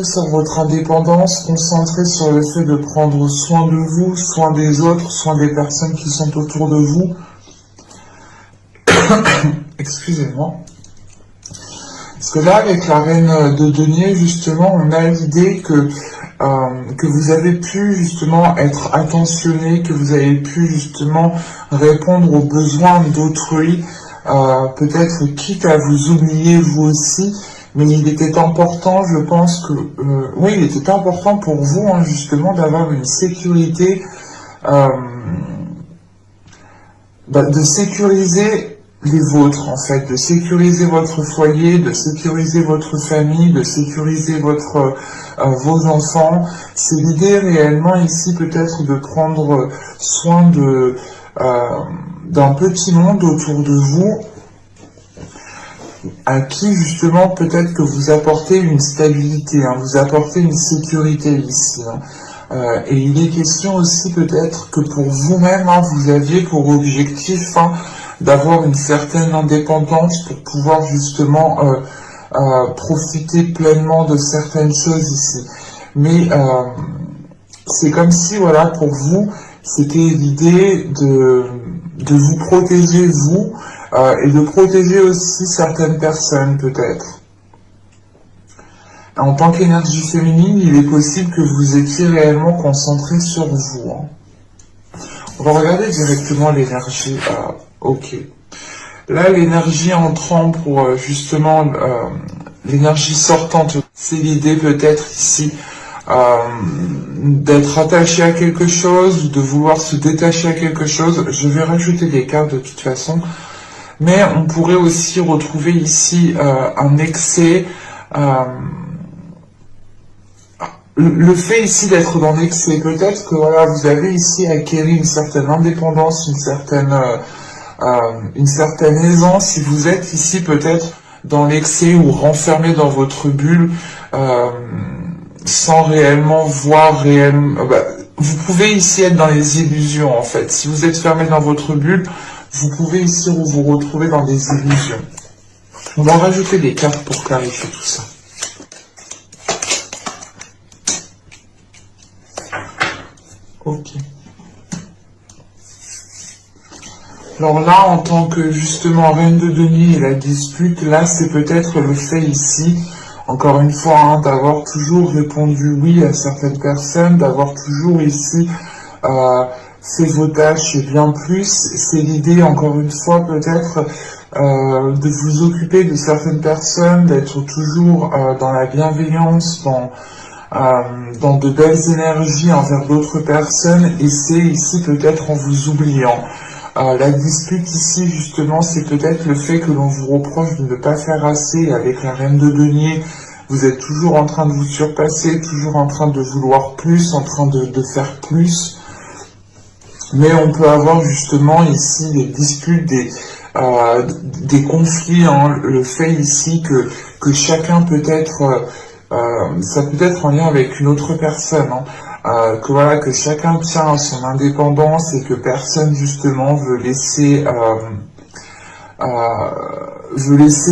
sur votre indépendance, concentré sur le fait de prendre soin de vous, soin des autres, soin des personnes qui sont autour de vous. Excusez-moi. Parce que là, avec la reine de denier, justement, on a l'idée que vous avez pu justement être attentionné, que vous avez pu justement répondre aux besoins d'autrui, peut-être quitte à vous oublier vous aussi, mais il était important, je pense que, oui, il était important pour vous, hein, justement, d'avoir une sécurité, de sécuriser les vôtres, en fait, de sécuriser votre foyer, de sécuriser votre famille, de sécuriser vos enfants. C'est l'idée réellement ici peut-être de prendre soin d'un petit monde autour de vous, à qui justement peut-être que vous apportez une stabilité, hein, vous apportez une sécurité ici. Hein. Et il est question aussi peut-être que pour vous-même, hein, vous aviez pour objectif, hein, d'avoir une certaine indépendance pour pouvoir justement profiter pleinement de certaines choses ici. Mais c'est comme si, voilà, pour vous, c'était l'idée de vous protéger, vous, et de protéger aussi certaines personnes, peut-être. En tant qu'énergie féminine, il est possible que vous étiez réellement concentré sur vous. Hein. On va regarder directement l'énergie. Ok. Là, l'énergie entrant pour justement l'énergie sortante, c'est l'idée peut-être ici d'être attaché à quelque chose, de vouloir se détacher à quelque chose. Je vais rajouter des cartes de toute façon. Mais on pourrait aussi retrouver ici un excès. Le fait ici d'être dans l'excès, peut-être que voilà, vous avez ici acquéri une certaine indépendance, une certaine aisance, si vous êtes ici peut-être dans l'excès ou renfermé dans votre bulle, sans réellement voir réellement... vous pouvez ici être dans les illusions en fait. Si vous êtes fermé dans votre bulle, vous pouvez ici vous retrouver dans des illusions. On va rajouter des cartes pour clarifier tout ça. Ok. Alors là, en tant que justement reine de denier et la dispute, là c'est peut-être le fait ici, encore une fois, hein, d'avoir toujours répondu oui à certaines personnes, d'avoir toujours ici fait vos tâches et bien plus. C'est l'idée, encore une fois, peut-être de vous occuper de certaines personnes, d'être toujours dans la bienveillance, dans de belles énergies envers d'autres personnes, et c'est ici peut-être en vous oubliant. La dispute ici, justement, c'est peut-être le fait que l'on vous reproche de ne pas faire assez. Avec la reine de denier, vous êtes toujours en train de vous surpasser, toujours en train de vouloir plus, en train de faire plus. Mais on peut avoir justement ici des disputes, des conflits, hein, le fait ici que chacun peut être... ça peut être en lien avec une autre personne, hein. Que voilà, que chacun tient à son indépendance et que personne justement veut laisser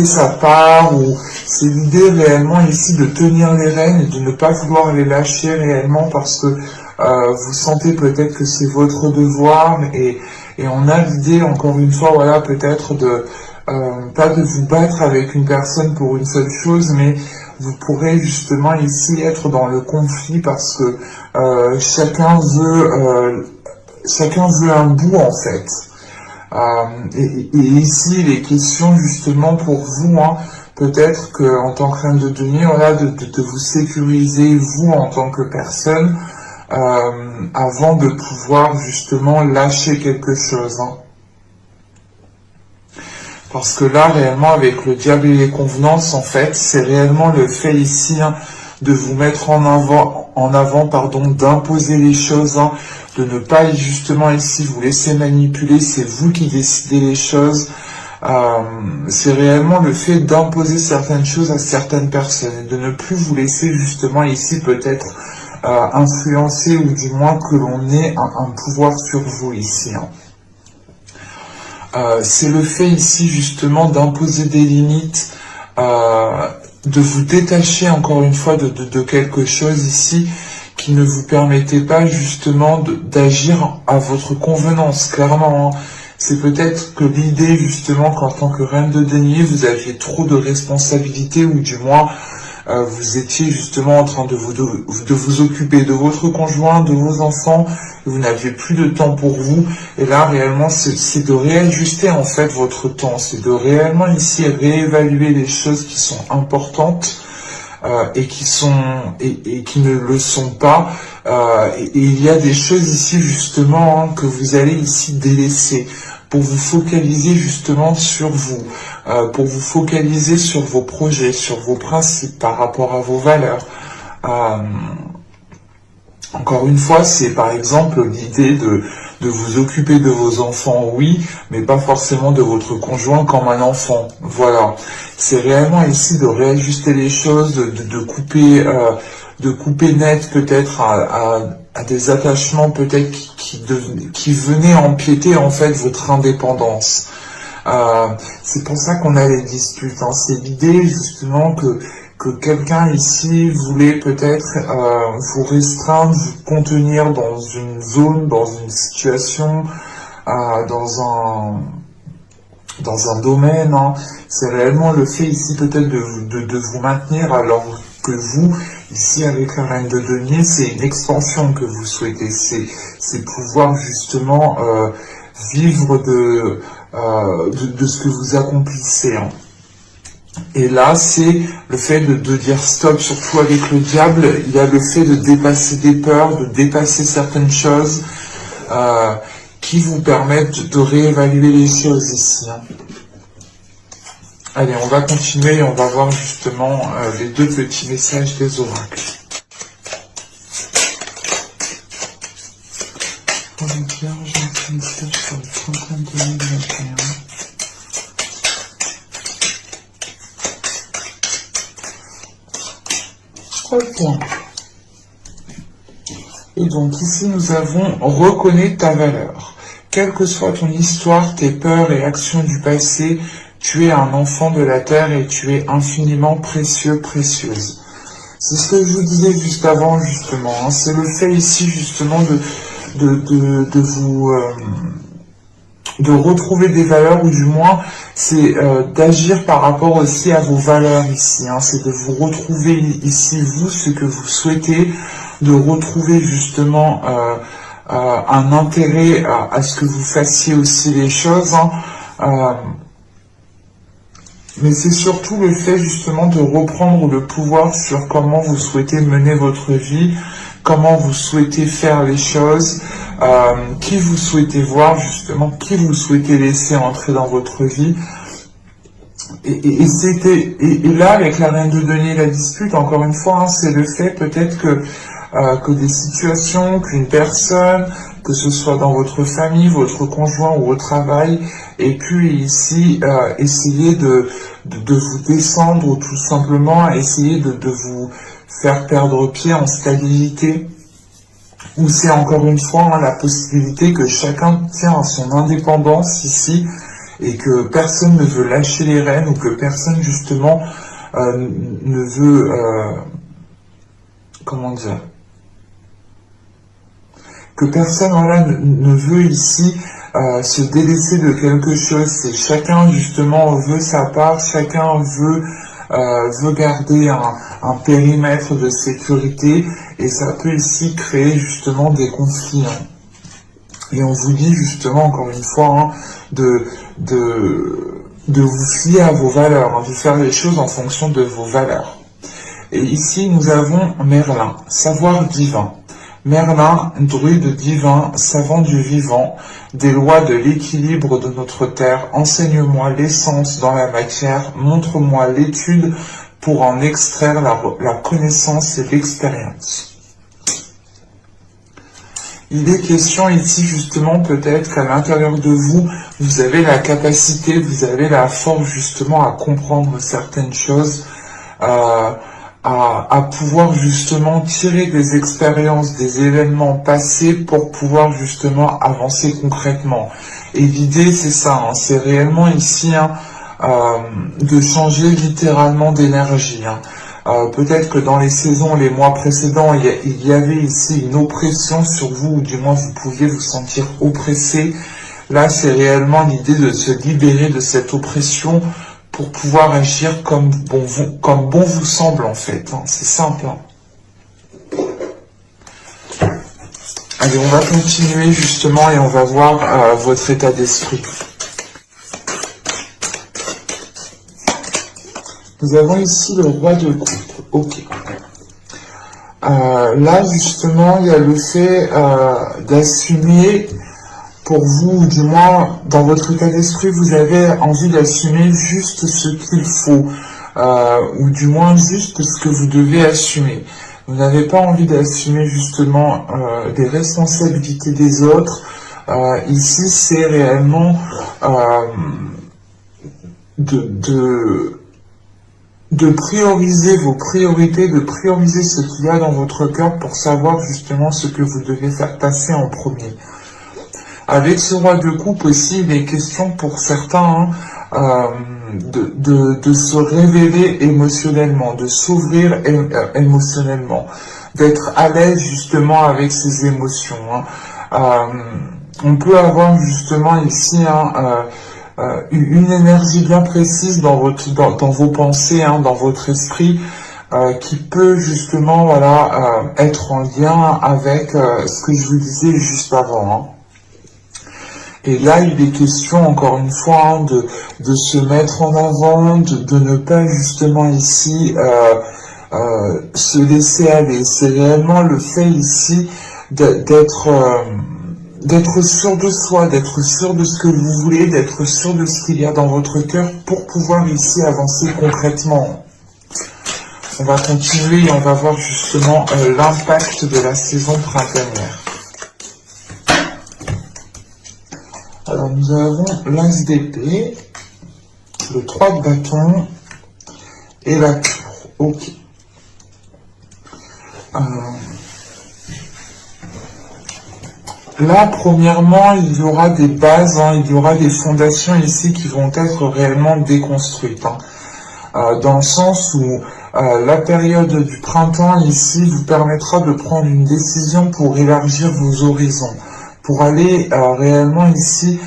sa part, ou c'est l'idée réellement ici de tenir les rênes et de ne pas vouloir les lâcher réellement parce que vous sentez peut-être que c'est votre devoir, et on a l'idée encore une fois, voilà, peut-être de pas de vous battre avec une personne pour une seule chose, mais vous pourrez justement ici être dans le conflit parce que chacun veut un bout en fait. Et ici, il est question justement pour vous, hein, peut-être qu'en tant que reine de denier, voilà, de vous sécuriser vous en tant que personne avant de pouvoir justement lâcher quelque chose. Hein. Parce que là, réellement, avec le diable et les convenances, en fait, c'est réellement le fait ici, hein, de vous mettre en avant, d'imposer les choses, hein, de ne pas justement ici vous laisser manipuler, c'est vous qui décidez les choses. C'est réellement le fait d'imposer certaines choses à certaines personnes et de ne plus vous laisser justement ici peut-être influencer, ou du moins que l'on ait un pouvoir sur vous ici. Hein. C'est le fait ici justement d'imposer des limites de vous détacher encore une fois de quelque chose ici qui ne vous permettait pas justement d'agir à votre convenance, clairement. Hein. C'est peut-être que l'idée justement qu'en tant que reine de denier, vous aviez trop de responsabilités ou du moins vous étiez justement en train de vous occuper de votre conjoint, de vos enfants, et vous n'aviez plus de temps pour vous. Et là, réellement, c'est de réajuster en fait votre temps. C'est de réellement ici réévaluer les choses qui sont importantes et qui ne le sont pas. Et il y a des choses ici justement que vous allez ici délaisser pour vous focaliser justement sur vous, pour vous focaliser sur vos projets, sur vos principes par rapport à vos valeurs. Encore une fois, c'est par exemple l'idée de vous occuper de vos enfants, oui, mais pas forcément de votre conjoint comme un enfant. Voilà. C'est réellement ici de réajuster les choses, de couper net peut-être à des attachements peut-être qui venaient empiéter en fait votre indépendance. C'est pour ça qu'on a les disputes. Hein. C'est l'idée justement que quelqu'un ici voulait peut-être vous restreindre, vous contenir dans une zone, dans une situation, dans un domaine. Hein. C'est réellement le fait ici peut-être de vous maintenir alors que vous, ici avec la reine de denier, c'est une expansion que vous souhaitez. C'est pouvoir justement vivre de ce que vous accomplissez. Hein. Et là, c'est le fait de dire stop, surtout avec le diable. Il y a le fait de dépasser des peurs, de dépasser certaines choses qui vous permettent de réévaluer les choses ici. Hein. Allez, on va continuer et on va voir justement les deux petits messages des oracles. Pour les vierges, un petit message sur le 31 2021. Ok. Et donc ici nous avons reconnais ta valeur. Quelle que soit ton histoire, tes peurs et actions du passé, tu es un enfant de la terre et tu es infiniment précieux, précieuse. C'est ce que je vous disais juste avant, justement. Hein. C'est le fait ici, justement, de retrouver des valeurs, ou du moins, c'est d'agir par rapport aussi à vos valeurs ici. Hein. C'est de vous retrouver ici, vous, ce que vous souhaitez, de retrouver justement un intérêt à ce que vous fassiez aussi les choses. Hein. Mais c'est surtout le fait justement de reprendre le pouvoir sur comment vous souhaitez mener votre vie, comment vous souhaitez faire les choses, qui vous souhaitez voir justement, qui vous souhaitez laisser entrer dans votre vie. Et là, avec la reine de denier, la dispute, encore une fois, hein, c'est le fait peut-être que des situations, qu'une personne, que ce soit dans votre famille, votre conjoint ou au travail, ait pu ici essayer de vous descendre ou tout simplement essayer de vous faire perdre pied en stabilité. Ou c'est encore une fois hein, la possibilité que chacun tient à son indépendance ici et que personne ne veut lâcher les rênes ou que personne justement ne veut... comment dire, que personne voilà, ne veut ici se délaisser de quelque chose. C'est chacun justement veut sa part, chacun veut garder un périmètre de sécurité et ça peut ici créer justement des conflits. Hein. Et on vous dit justement encore une fois hein, de vous fier à vos valeurs, hein, de faire les choses en fonction de vos valeurs. Et ici nous avons Merlin, savoir divin. Merlin, druide divin, savant du vivant, des lois de l'équilibre de notre terre, enseigne-moi l'essence dans la matière, montre-moi l'étude pour en extraire la connaissance et l'expérience. Il est question ici justement peut-être qu'à l'intérieur de vous, vous avez la capacité, vous avez la force justement à comprendre certaines choses, à pouvoir justement tirer des expériences, des événements passés pour pouvoir justement avancer concrètement. Et l'idée c'est ça, hein, c'est réellement ici hein, de changer littéralement d'énergie. Hein. Peut-être que dans les saisons, les mois précédents, il y avait ici une oppression sur vous, ou du moins vous pouviez vous sentir oppressé. Là, c'est réellement l'idée de se libérer de cette oppression pour pouvoir agir comme bon vous semble en fait. Hein. C'est simple. Hein. Allez, on va continuer justement et on va voir votre état d'esprit. Nous avons ici le roi de coupe. Ok. Là, justement, il y a le fait d'assumer pour vous, ou du moins, dans votre état d'esprit, vous avez envie d'assumer juste ce qu'il faut, ou du moins juste ce que vous devez assumer. Vous n'avez pas envie d'assumer justement des responsabilités des autres. Ici, c'est réellement de prioriser vos priorités, de prioriser ce qu'il y a dans votre cœur pour savoir justement ce que vous devez faire passer en premier. Avec ce roi de coupe aussi, il est question pour certains de se révéler émotionnellement, de s'ouvrir émotionnellement, d'être à l'aise justement avec ses émotions. Hein. On peut avoir justement ici une énergie bien précise dans vos pensées, hein, dans votre esprit, qui peut justement être en lien avec ce que je vous disais juste avant. Hein. Et là, il est question, encore une fois, hein, de se mettre en avant, de ne pas justement ici se laisser aller. C'est réellement le fait ici d'être sûr de soi, d'être sûr de ce que vous voulez, d'être sûr de ce qu'il y a dans votre cœur pour pouvoir ici avancer concrètement. On va continuer et on va voir justement l'impact de la saison printanière. Alors nous avons l'as d'épée, le 3 de bâton et la tour. Ok. Là, premièrement, il y aura des bases, hein, il y aura des fondations ici qui vont être réellement déconstruites. Hein. Dans le sens où la période du printemps ici vous permettra de prendre une décision pour élargir vos horizons, pour aller réellement ici,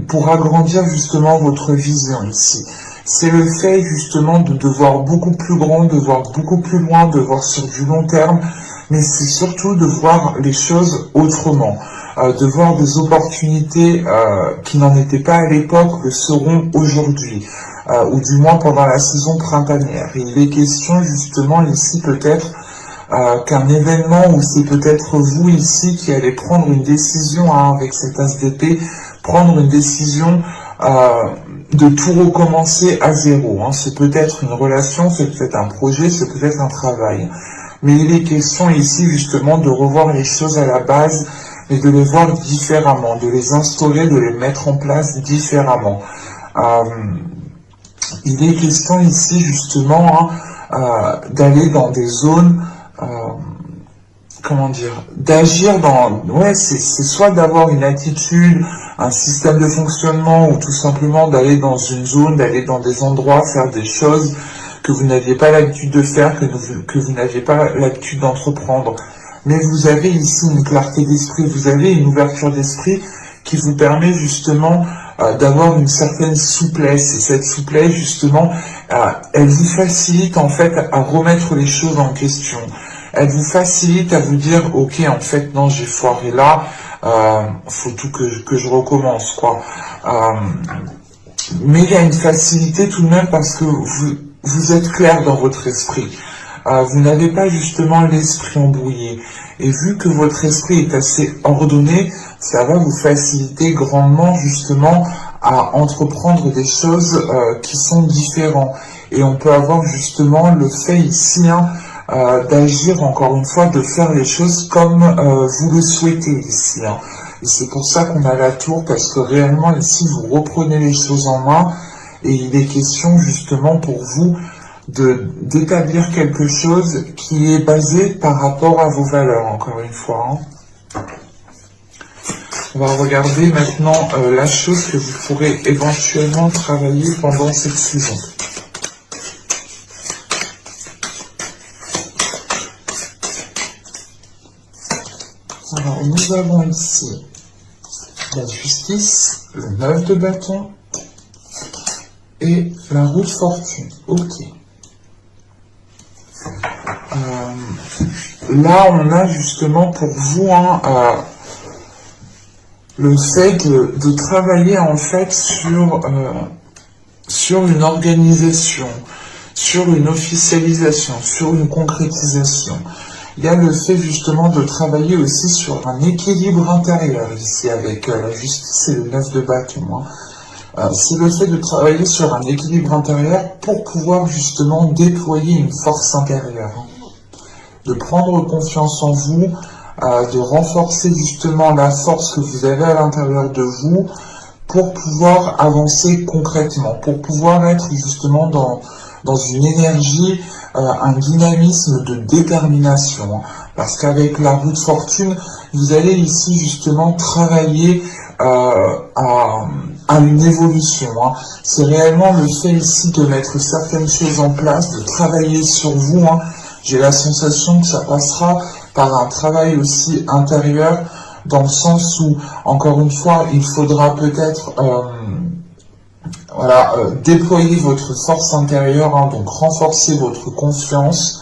pour agrandir justement votre vision ici. C'est le fait justement de voir beaucoup plus grand, de voir beaucoup plus loin, de voir sur du long terme, mais c'est surtout de voir les choses autrement, de voir des opportunités qui n'en étaient pas à l'époque, le seront aujourd'hui, ou du moins pendant la saison printanière. Et il est question justement ici peut-être qu'un événement où c'est peut-être vous ici qui allez prendre une décision avec cet as d'épée, prendre une décision de tout recommencer à zéro. Hein. C'est peut-être une relation, c'est peut-être un projet, c'est peut-être un travail. Mais il est question ici justement de revoir les choses à la base et de les voir différemment, de les instaurer, de les mettre en place différemment. Il est question ici justement d'aller dans des zones, comment dire, d'agir dans, c'est soit d'avoir une attitude, un système de fonctionnement, ou tout simplement d'aller dans une zone, d'aller dans des endroits, faire des choses que vous n'aviez pas l'habitude de faire, que vous n'aviez pas l'habitude d'entreprendre. Mais vous avez ici une clarté d'esprit, vous avez une ouverture d'esprit qui vous permet justement d'avoir une certaine souplesse. Et cette souplesse, justement, elle vous facilite en fait à remettre les choses en question. Elle vous facilite à vous dire, ok, en fait, non, j'ai foiré là, faut tout que je recommence, quoi. Mais il y a une facilité tout de même parce que vous êtes clair dans votre esprit. Vous n'avez pas justement l'esprit embrouillé. Et vu que votre esprit est assez ordonné, ça va vous faciliter grandement justement à entreprendre des choses qui sont différentes. Et on peut avoir justement le fait ici d'agir, encore une fois, de faire les choses comme vous le souhaitez ici. Hein. Et c'est pour ça qu'on a la tour, parce que réellement ici vous reprenez les choses en main et il est question justement pour vous d'établir quelque chose qui est basé par rapport à vos valeurs, encore une fois. Hein. On va regarder maintenant la chose que vous pourrez éventuellement travailler pendant cette saison. Alors, nous avons ici la justice, le 9 de bâton et la roue de fortune. Ok. Là, on a justement pour vous le fait de travailler en fait sur une organisation, sur une officialisation, sur une concrétisation. Il y a le fait justement de travailler aussi sur un équilibre intérieur ici avec la justice et le 9 de bâton. C'est le fait de travailler sur un équilibre intérieur pour pouvoir justement déployer une force intérieure. De prendre confiance en vous, de renforcer justement la force que vous avez à l'intérieur de vous pour pouvoir avancer concrètement, pour pouvoir être justement dans une énergie, un dynamisme de détermination. Parce qu'avec la roue de fortune, vous allez ici justement travailler à une évolution. C'est réellement le fait ici de mettre certaines choses en place, de travailler sur vous. J'ai la sensation que ça passera par un travail aussi intérieur, dans le sens où, encore une fois, il faudra peut-être déployer votre force intérieure, donc renforcer votre confiance,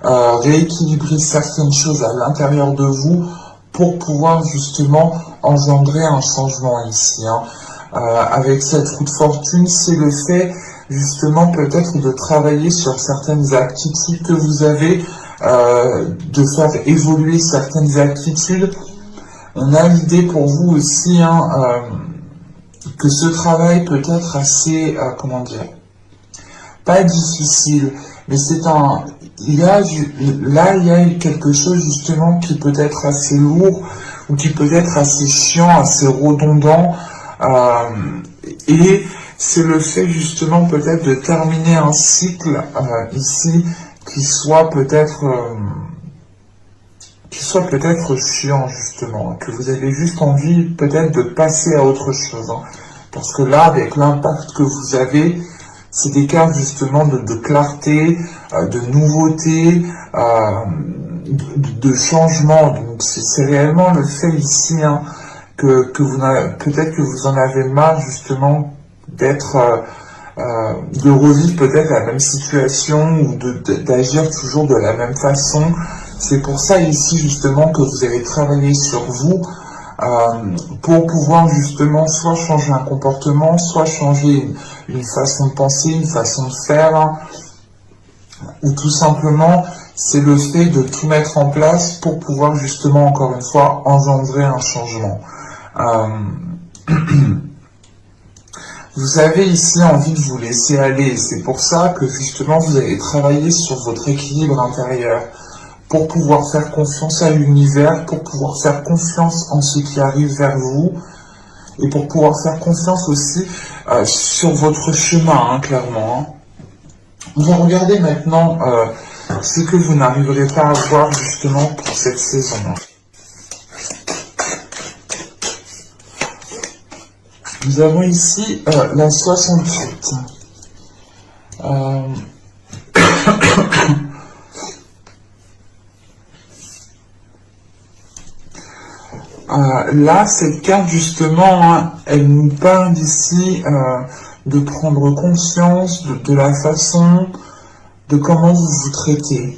rééquilibrer certaines choses à l'intérieur de vous pour pouvoir justement engendrer un changement ici. Avec cette roue de fortune, c'est le fait justement peut-être de travailler sur certaines aptitudes que vous avez, de faire évoluer certaines aptitudes. On a l'idée pour vous aussi que ce travail peut être assez, pas difficile, mais il y a quelque chose justement qui peut être assez lourd, ou qui peut être assez chiant, assez redondant, et c'est le fait justement peut-être de terminer un cycle ici qui soit peut-être chiant justement, que vous avez juste envie peut-être de passer à autre chose. Parce que là, avec l'impact que vous avez, c'est des cartes justement de clarté, de nouveauté, de changement. Donc c'est réellement le fait ici que vous peut-être que vous en avez marre justement de revivre peut-être la même situation ou d'agir toujours de la même façon. C'est pour ça ici justement que vous allez travailler sur vous pour pouvoir justement soit changer un comportement, soit changer une façon de penser, une façon de faire, ou tout simplement c'est le fait de tout mettre en place pour pouvoir justement encore une fois engendrer un changement. Vous avez ici envie de vous laisser aller, c'est pour ça que justement vous allez travailler sur votre équilibre intérieur, pour pouvoir faire confiance à l'univers, pour pouvoir faire confiance en ce qui arrive vers vous, et pour pouvoir faire confiance aussi sur votre chemin, clairement. On va regarder maintenant ce que vous n'arriverez pas à voir justement pour cette saison. Nous avons ici la 68. Là, cette carte, justement, elle nous parle ici de prendre conscience de la façon de comment vous vous traitez.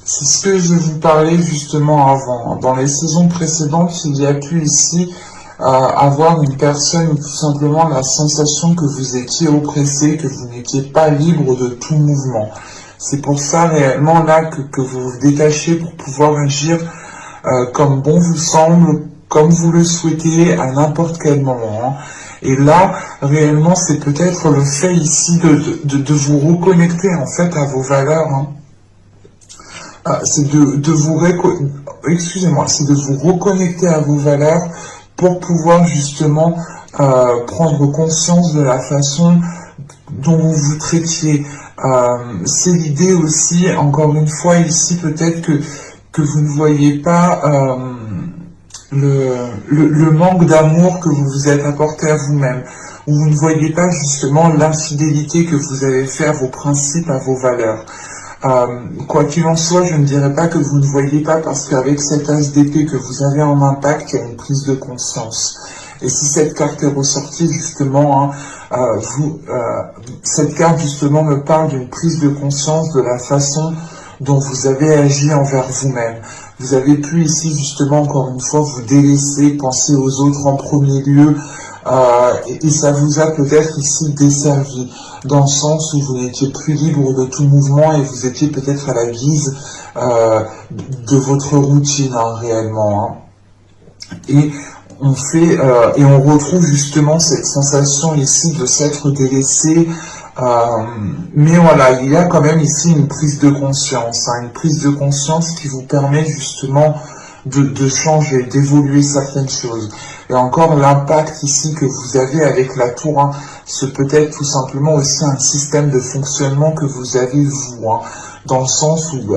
C'est ce que je vous parlais justement avant. Dans les saisons précédentes, il y a pu ici avoir une personne ou tout simplement la sensation que vous étiez oppressé, que vous n'étiez pas libre de tout mouvement. C'est pour ça réellement là que vous vous détachez pour pouvoir agir comme bon vous semble, comme vous le souhaitez à n'importe quel moment. Et là, réellement, c'est peut-être le fait ici de vous reconnecter en fait à vos valeurs. C'est de vous reconnecter à vos valeurs pour pouvoir justement prendre conscience de la façon dont vous vous traitiez. C'est l'idée aussi, encore une fois ici, peut-être que vous ne voyez pas le manque d'amour que vous vous êtes apporté à vous-même, où vous ne voyez pas justement l'infidélité que vous avez fait à vos principes, à vos valeurs. Quoi qu'il en soit, je ne dirais pas que vous ne voyez pas, parce qu'avec cet as d'épée que vous avez en impact, il y a une prise de conscience. Et si cette carte est ressortie justement, cette carte justement me parle d'une prise de conscience de la façon dont vous avez agi envers vous-même. Vous avez pu ici justement encore une fois vous délaisser, penser aux autres en premier lieu, et ça vous a peut-être ici desservi, dans le sens où vous n'étiez plus libre de tout mouvement et vous étiez peut-être à la guise de votre routine réellement. Et on retrouve justement cette sensation ici de s'être délaissé. Mais voilà, il y a quand même ici une prise de conscience, une prise de conscience qui vous permet justement de changer, d'évoluer certaines choses. Et encore l'impact ici que vous avez avec la tour, c'est peut-être tout simplement aussi un système de fonctionnement que vous avez vous, dans le sens où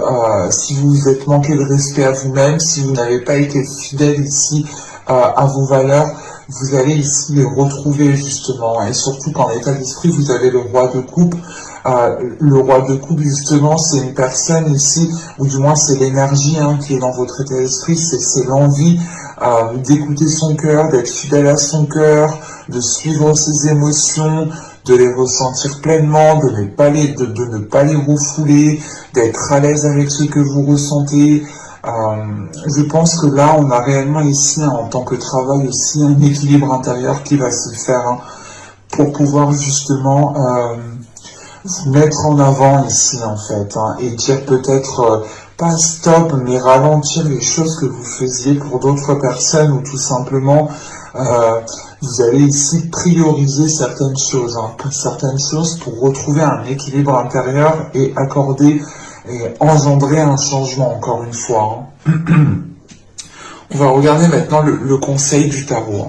si vous vous êtes manqué de respect à vous-même, si vous n'avez pas été fidèle ici à vos valeurs, vous allez ici les retrouver justement, et surtout qu'en état d'esprit vous avez le roi de coupe. Le roi de coupe justement, c'est une personne ici, ou du moins c'est l'énergie qui est dans votre état d'esprit, c'est l'envie d'écouter son cœur, d'être fidèle à son cœur, de suivre ses émotions, de les ressentir pleinement, de ne pas les refouler, d'être à l'aise avec ce que vous ressentez. Je pense que là, on a réellement ici, en tant que travail aussi, un équilibre intérieur qui va se faire pour pouvoir justement vous mettre en avant ici, en fait, et dire peut-être pas stop, mais ralentir les choses que vous faisiez pour d'autres personnes, ou tout simplement, vous allez ici prioriser certaines choses pour retrouver un équilibre intérieur et accorder et engendrer un changement, encore une fois. On va regarder maintenant le conseil du tarot.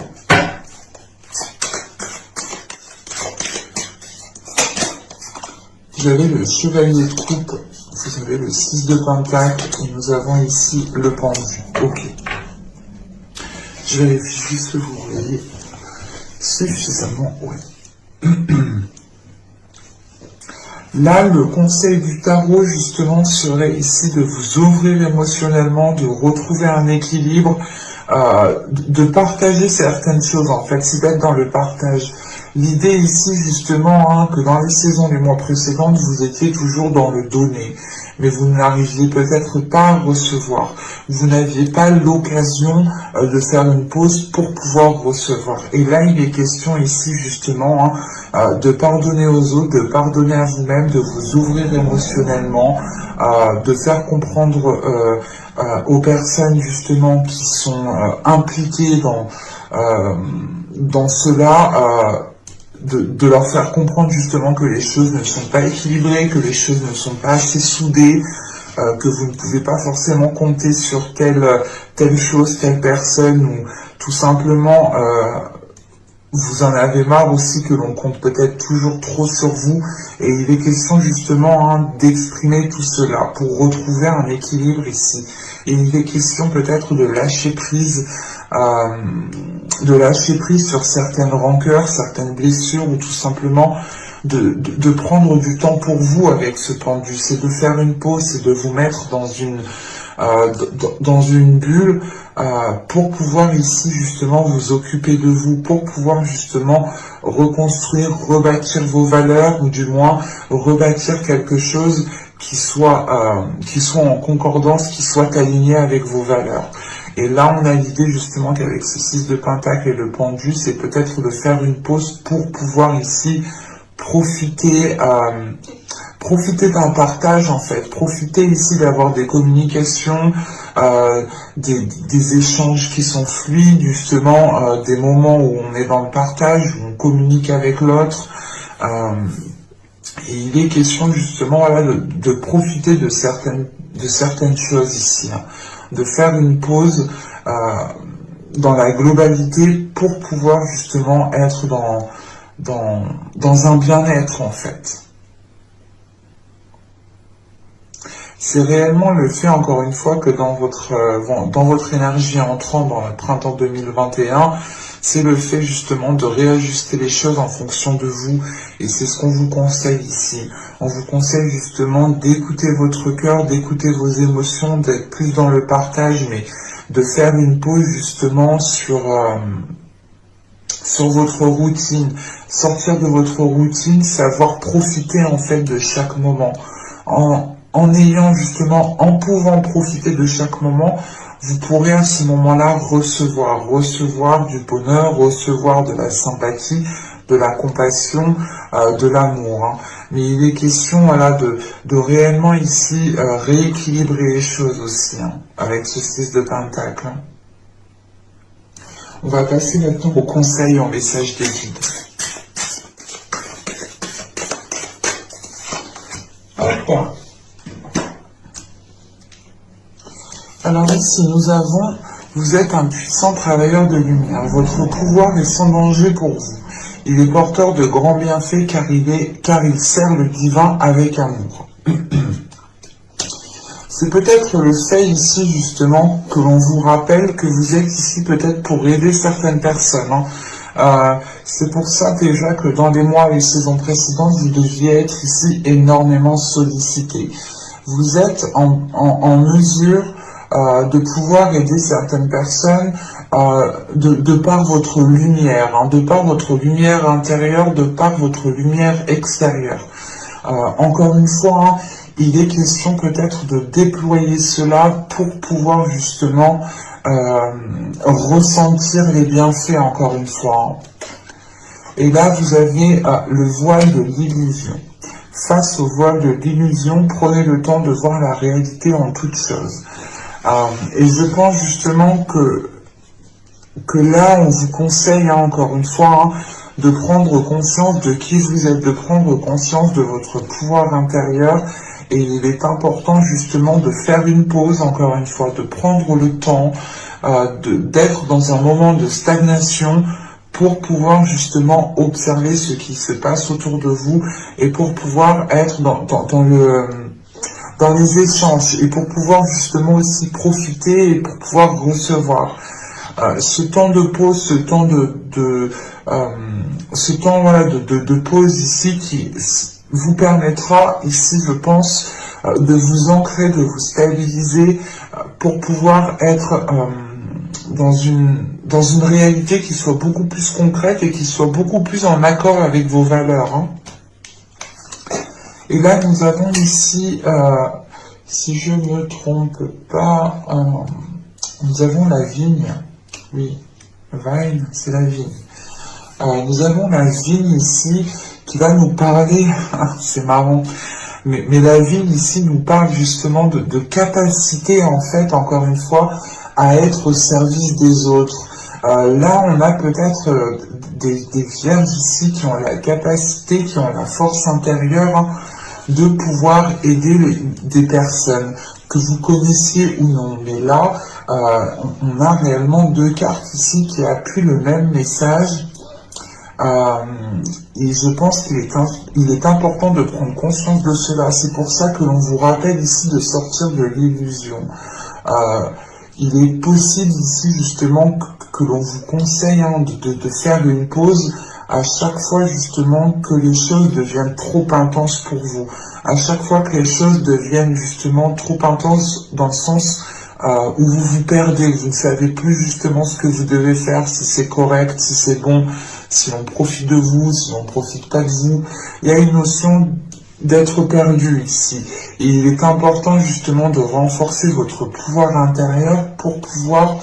Vous avez le chevalier de coupe, vous avez le 6 de pentacle, et nous avons ici le pendu. Ok. Je vérifie juste que vous voyez suffisamment. Ouais. Là, le conseil du tarot, justement, serait ici de vous ouvrir émotionnellement, de retrouver un équilibre, de partager certaines choses, en fait, c'est d'être dans le partage. L'idée ici, justement, que dans les saisons les mois précédentes, vous étiez toujours dans le donner, mais vous n'arriviez peut-être pas à recevoir. Vous n'aviez pas l'occasion de faire une pause pour pouvoir recevoir. Et là, il est question ici, justement, de pardonner aux autres, de pardonner à vous-même, de vous ouvrir émotionnellement, de faire comprendre aux personnes, justement, qui sont impliquées dans cela, de leur faire comprendre justement que les choses ne sont pas équilibrées, que les choses ne sont pas assez soudées, que vous ne pouvez pas forcément compter sur telle chose, telle personne, ou tout simplement vous en avez marre aussi que l'on compte peut-être toujours trop sur vous, et il est question justement d'exprimer tout cela pour retrouver un équilibre ici. Et il est question peut-être de lâcher prise sur certaines rancœurs, certaines blessures, ou tout simplement de prendre du temps pour vous avec ce pendu. C'est de faire une pause, c'est de vous mettre dans une bulle pour pouvoir ici justement vous occuper de vous, pour pouvoir justement reconstruire, rebâtir vos valeurs, ou du moins rebâtir quelque chose qui soit en concordance, qui soit aligné avec vos valeurs. Et là, on a l'idée justement qu'avec ce 6 de pentacle et le pendu, c'est peut-être de faire une pause pour pouvoir ici profiter d'un partage, en fait, profiter ici d'avoir des communications, des échanges qui sont fluides, justement, des moments où on est dans le partage, où on communique avec l'autre. Et il est question justement de profiter de certaines choses ici, de faire une pause dans la globalité pour pouvoir justement être dans un bien-être, en fait. C'est réellement le fait, encore une fois, que dans votre énergie entrant dans le printemps 2021, c'est le fait justement de réajuster les choses en fonction de vous. Et c'est ce qu'on vous conseille ici. On vous conseille justement d'écouter votre cœur, d'écouter vos émotions, d'être plus dans le partage, mais de faire une pause justement sur votre routine. Sortir de votre routine, savoir profiter en fait de chaque moment. En pouvant profiter de chaque moment, vous pourrez à ce moment-là recevoir du bonheur, recevoir de la sympathie, de la compassion, de l'amour. Hein. Mais il est question voilà, de réellement ici rééquilibrer les choses aussi, hein, avec ce 6 de Pentacle. Hein. On va passer maintenant au conseil en message des guides. Hop. Alors ici, vous êtes un puissant travailleur de lumière. Votre pouvoir est sans danger pour vous. Il est porteur de grands bienfaits car il sert le divin avec amour. C'est peut-être le fait ici justement que l'on vous rappelle que vous êtes ici peut-être pour aider certaines personnes. Hein. C'est pour ça déjà que dans les mois et les saisons précédentes, vous deviez être ici énormément sollicité. Vous êtes en mesure de pouvoir aider certaines personnes de par votre lumière, hein, de par votre lumière intérieure, de par votre lumière extérieure. Encore une fois, hein, il est question peut-être de déployer cela pour pouvoir justement ressentir les bienfaits, encore une fois. Hein. Et là, vous avez le voile de l'illusion. Face au voile de l'illusion, prenez le temps de voir la réalité en toute chose. Et je pense justement que là, on vous conseille, hein, encore une fois, hein, de prendre conscience de qui vous êtes, de prendre conscience de votre pouvoir intérieur. Et il est important justement de faire une pause, encore une fois, de prendre le temps d'être dans un moment de stagnation pour pouvoir justement observer ce qui se passe autour de vous et pour pouvoir être dans les échanges et pour pouvoir justement aussi profiter et pour pouvoir recevoir. Ce temps de pause, ce temps de pause ici qui vous permettra ici, je pense, de vous ancrer, de vous stabiliser pour pouvoir être dans une réalité qui soit beaucoup plus concrète et qui soit beaucoup plus en accord avec vos valeurs. Hein. Et là, nous avons ici, si je ne me trompe pas, nous avons la vigne. Oui, vine, c'est la vigne. Nous avons la vigne ici qui va nous parler, c'est marrant, mais la vigne ici nous parle justement de capacité, en fait, encore une fois, à être au service des autres. Là, on a peut-être des vierges ici qui ont la capacité, qui ont la force intérieure, hein, de pouvoir aider des personnes, que vous connaissiez ou non. Mais là, on a réellement deux cartes ici qui appuient le même message. Et je pense qu'il est important de prendre conscience de cela. C'est pour ça que l'on vous rappelle ici de sortir de l'illusion. Il est possible ici justement que l'on vous conseille, hein, de faire une pause à chaque fois justement que les choses deviennent trop intenses pour vous. À chaque fois que les choses deviennent justement trop intenses dans le sens où vous vous perdez, vous ne savez plus justement ce que vous devez faire, si c'est correct, si c'est bon, si on profite de vous, si on ne profite pas de vous. Il y a une notion d'être perdu ici. Et il est important justement de renforcer votre pouvoir intérieur pour pouvoir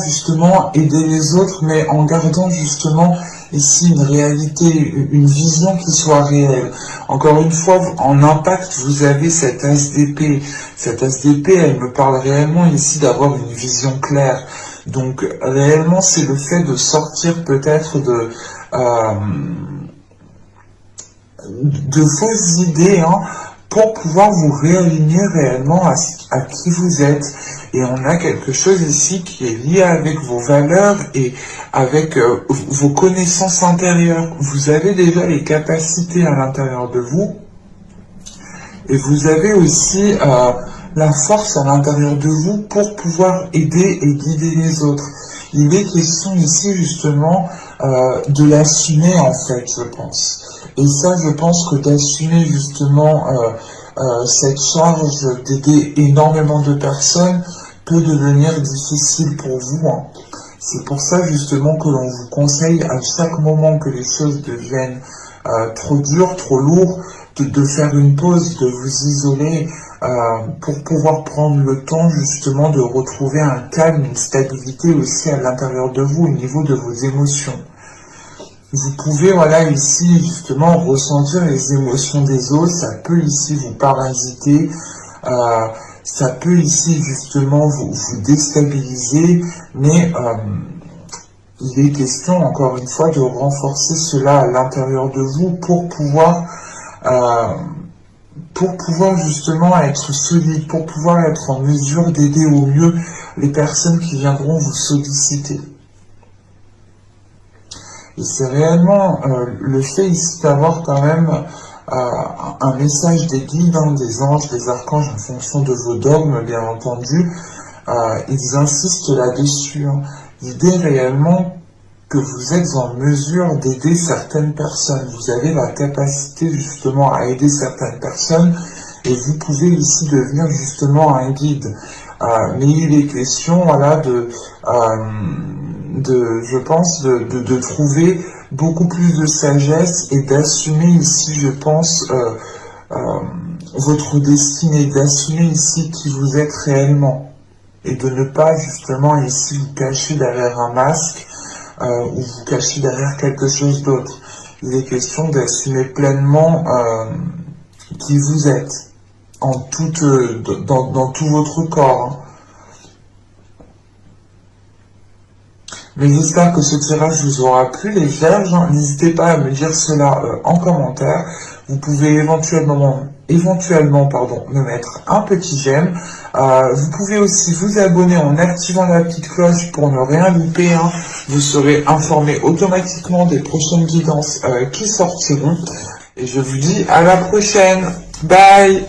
justement aider les autres, mais en gardant justement ici une réalité, une vision qui soit réelle. Encore une fois, en impact, vous avez cette as d'épée. Cette as d'épée, elle me parle réellement ici d'avoir une vision claire. Donc réellement, c'est le fait de sortir peut-être de fausses idées, hein, pour pouvoir vous réaligner réellement à qui vous êtes. Et on a quelque chose ici qui est lié avec vos valeurs et avec vos connaissances intérieures. Vous avez déjà les capacités à l'intérieur de vous. Et vous avez aussi la force à l'intérieur de vous pour pouvoir aider et guider les autres. Il est question ici justement de l'assumer en fait, je pense. Et ça, je pense que d'assumer justement cette charge d'aider énormément de personnes peut devenir difficile pour vous, hein. C'est pour ça justement que l'on vous conseille à chaque moment que les choses deviennent trop dures, trop lourdes, de faire une pause, de vous isoler pour pouvoir prendre le temps justement de retrouver un calme, une stabilité aussi à l'intérieur de vous, au niveau de vos émotions. Vous pouvez, voilà, ici, justement, ressentir les émotions des autres, ça peut ici vous parasiter, ça peut ici, justement, vous déstabiliser, mais il est question, encore une fois, de renforcer cela à l'intérieur de vous pour pouvoir justement être solide, pour pouvoir être en mesure d'aider au mieux les personnes qui viendront vous solliciter. Et c'est réellement le fait ici d'avoir quand même un message des guides, hein, des anges, des archanges en fonction de vos dogmes, bien entendu. Ils insistent là-dessus, hein. L'idée réellement que vous êtes en mesure d'aider certaines personnes. Vous avez la capacité justement à aider certaines personnes et vous pouvez ici devenir justement un guide. Mais il est question, voilà, je pense, de trouver beaucoup plus de sagesse et d'assumer ici, je pense, votre destinée, d'assumer ici qui vous êtes réellement et de ne pas justement ici vous cacher derrière un masque ou vous cacher derrière quelque chose d'autre. Il est question d'assumer pleinement qui vous êtes en dans tout votre corps, hein. Mais j'espère que ce tirage vous aura plu, les vierges. N'hésitez pas à me dire cela en commentaire. Vous pouvez éventuellement me mettre un petit j'aime. Vous pouvez aussi vous abonner en activant la petite cloche pour ne rien louper, hein. Vous serez informé automatiquement des prochaines guidances qui sortiront. Et je vous dis à la prochaine. Bye!